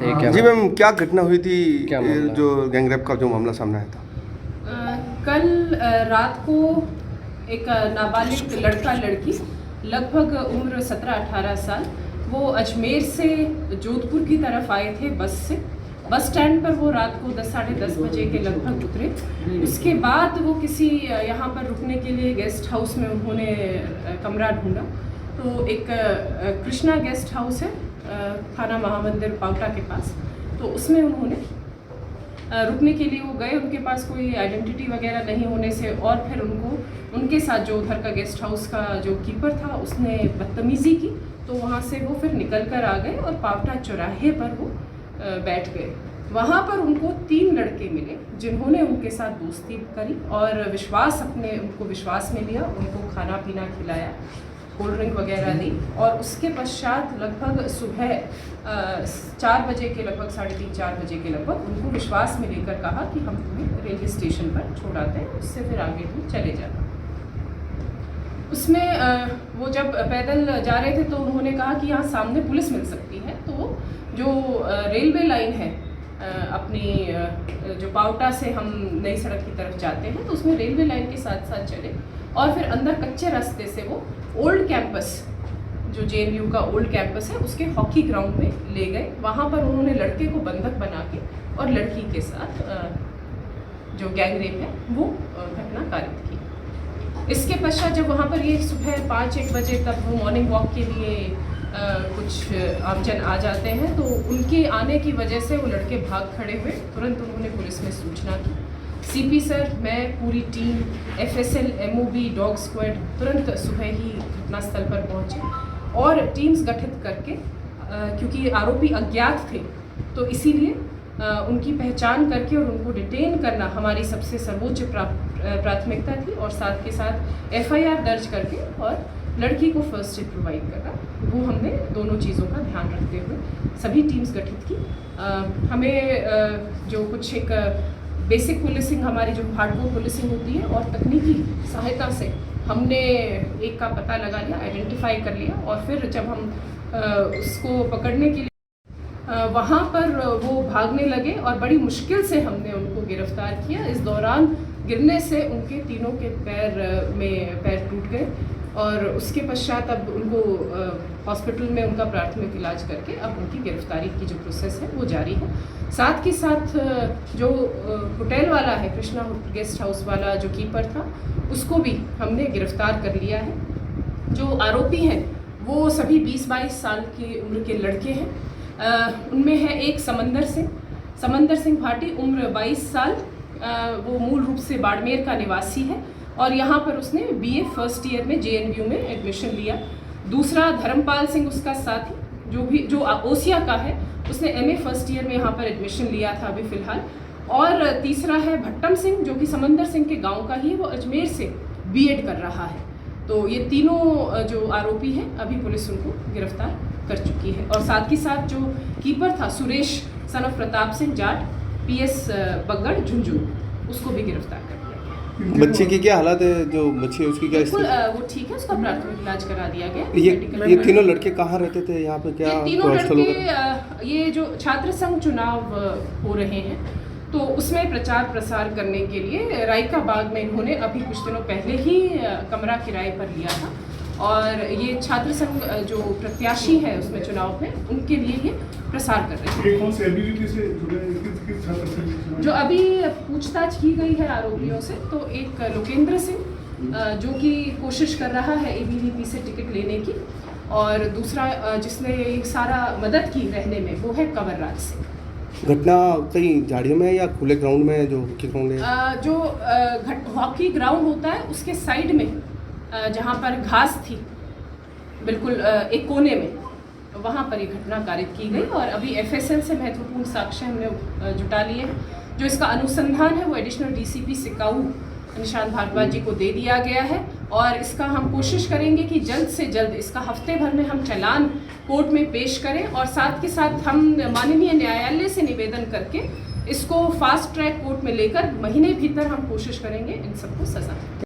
थे क्या? जी मैम, क्या घटना हुई थी? क्या मामला? जो गैंगरेप का जो मामला सामने आया था। कल रात को एक नाबालिग लड़का लड़की लगभग उम्र 17-18 साल वो अजमेर से जोधपुर की तरफ आए थे बस से। बस स्टैंड पर वो रात को 10 साढ़े 10 बजे के लगभग उतरे। उसके बाद वो किसी यहाँ पर रुकने के लिए गेस्ट हाउस में उन्होंने कमरा ढूंढा। तो एक कृष्णा गेस्ट हाउस है थाना महामंदिर पावटा के पास, तो उसमें उन्होंने रुकने के लिए वो गए। उनके पास कोई आइडेंटिटी वगैरह नहीं होने से और फिर उनके साथ जो उधर का गेस्ट हाउस का जो कीपर था उसने बदतमीज़ी की, तो वहाँ से वो फिर निकल कर आ गए और पावटा चौराहे पर वो बैठ गए। वहाँ पर उनको 3 लड़के मिले जिन्होंने उनके साथ दोस्ती करी और उनको विश्वास में लिया, उनको खाना पीना खिलाया, कोल्ड ड्रिंक वगैरह दी। और उसके पश्चात लगभग सुबह 4 बजे के लगभग 3:30-4 बजे के लगभग उनको विश्वास में लेकर कहा कि हम तुम्हें रेलवे स्टेशन पर छोड़ाते हैं, उससे फिर आगे तुम चले जाना। उसमें वो जब पैदल जा रहे थे तो उन्होंने कहा कि यहाँ सामने पुलिस मिल सकती है, तो जो रेलवे लाइन है अपनी जो पावटा से हम नई सड़क की तरफ जाते हैं, तो उसमें रेलवे लाइन के साथ साथ चले और फिर अंदर कच्चे रास्ते से वो ओल्ड कैंपस, जो JNU का ओल्ड कैंपस है, उसके हॉकी ग्राउंड में ले गए। वहाँ पर उन्होंने लड़के को बंधक बना के और लड़की के साथ जो गैंगरेप है वो घटना कारित की। इसके पश्चात जब वहाँ पर ये सुबह 5-1 बजे तक वो मॉर्निंग वॉक के लिए कुछ आमजन आ जाते हैं, तो उनके आने की वजह से वो लड़के भाग खड़े हुए। तुरंत उन्होंने पुलिस में सूचना की। CP सर, मैं, पूरी team, FSL, MOB, dog squad तुरंत सुबह ही घटनास्थल पर पहुंचे और टीम्स गठित करके, क्योंकि आरोपी अज्ञात थे तो इसीलिए उनकी पहचान करके और उनको डिटेन करना हमारी सबसे सर्वोच्च प्राथमिकता थी। और साथ के साथ FIR दर्ज करके और लड़की को फर्स्ट एड प्रोवाइड करना, वो हमने दोनों चीज़ों का ध्यान रखते हुए सभी टीम्स गठित की। हमें जो कुछ एक बेसिक पुलिसिंग, हमारी जो हार्डकोर पुलिसिंग होती है और तकनीकी सहायता से हमने एक का पता लगा लिया, आइडेंटिफाई कर लिया और फिर जब हम उसको पकड़ने के लिए वहाँ पर वो भागने लगे और बड़ी मुश्किल से हमने उनको गिरफ्तार किया। इस दौरान गिरने से उनके तीनों के पैर टूट गए और उसके पश्चात अब उनको हॉस्पिटल में उनका प्राथमिक इलाज करके अब उनकी गिरफ्तारी की जो प्रोसेस है वो जारी है। साथ के साथ जो होटल वाला है, कृष्णा गेस्ट हाउस वाला जो कीपर था, उसको भी हमने गिरफ्तार कर लिया है। जो आरोपी हैं वो सभी 20-22 साल की उम्र के लड़के हैं। उनमें है एक समंदर सिंह भाटी, उम्र 22 साल, वो मूल रूप से बाड़मेर का निवासी है और यहाँ पर उसने BA फर्स्ट ईयर में JNU में एडमिशन लिया। दूसरा धर्मपाल सिंह उसका साथी जो ओसिया का है, उसने MA फर्स्ट ईयर में यहाँ पर एडमिशन लिया था अभी फ़िलहाल। और तीसरा है भट्टम सिंह, जो कि समंदर सिंह के गांव का ही है, वो अजमेर से BEd कर रहा है। तो ये तीनों जो आरोपी हैं अभी पुलिस उनको गिरफ्तार कर चुकी है। और साथ ही साथ जो कीपर था Suresh son of Pratap Singh Jat, PS बगड़ झुंझुनू, उसको भी गिरफ्तार कर दिया गया। बच्चे की क्या हालत है? जो बच्ची है उसकी क्या बिल्कुल वो ठीक है, उसका प्राथमिक इलाज करा दिया गया। ये तीनों लड़के कहाँ रहते थे? यहाँ पे क्या तीनों लड़के ये जो छात्र संघ चुनाव हो रहे हैं तो उसमें प्रचार प्रसार करने के लिए रायका बाग में इन्होंने अभी कुछ दिनों पहले ही कमरा किराए पर लिया था और ये छात्र संघ जो प्रत्याशी है उसमें चुनाव में, उनके लिए ये प्रसार कर रहे हैं। कौन से ABVP से जुड़े किस छात्र संघ? जो अभी पूछताछ की गई है आरोपियों से, तो एक लोकेंद्र सिंह जो कि कोशिश कर रहा है ABVP से टिकट लेने की, और दूसरा जिसने सारा मदद की रहने में, वो है कंवरराज सिंह। घटना कहीं झाड़ियों में या खुले ग्राउंड में? जो हॉकी ग्राउंड है, जो हॉकी ग्राउंड होता है उसके साइड में जहाँ पर घास थी बिल्कुल एक कोने में, वहाँ पर ये घटना कारित की गई। और अभी FSL से महत्वपूर्ण साक्ष्य हमने जुटा लिए हैं। जो इसका अनुसंधान है वो एडिशनल DCP सिकाऊ निशांत भारद्वाज जी को दे दिया गया है और इसका हम कोशिश करेंगे कि जल्द से जल्द इसका हफ्ते भर में हम चालान कोर्ट में पेश करें और साथ के साथ हम माननीय न्यायालय से निवेदन करके इसको फास्ट ट्रैक कोर्ट में लेकर महीने भीतर हम कोशिश करेंगे इन सबको सजा।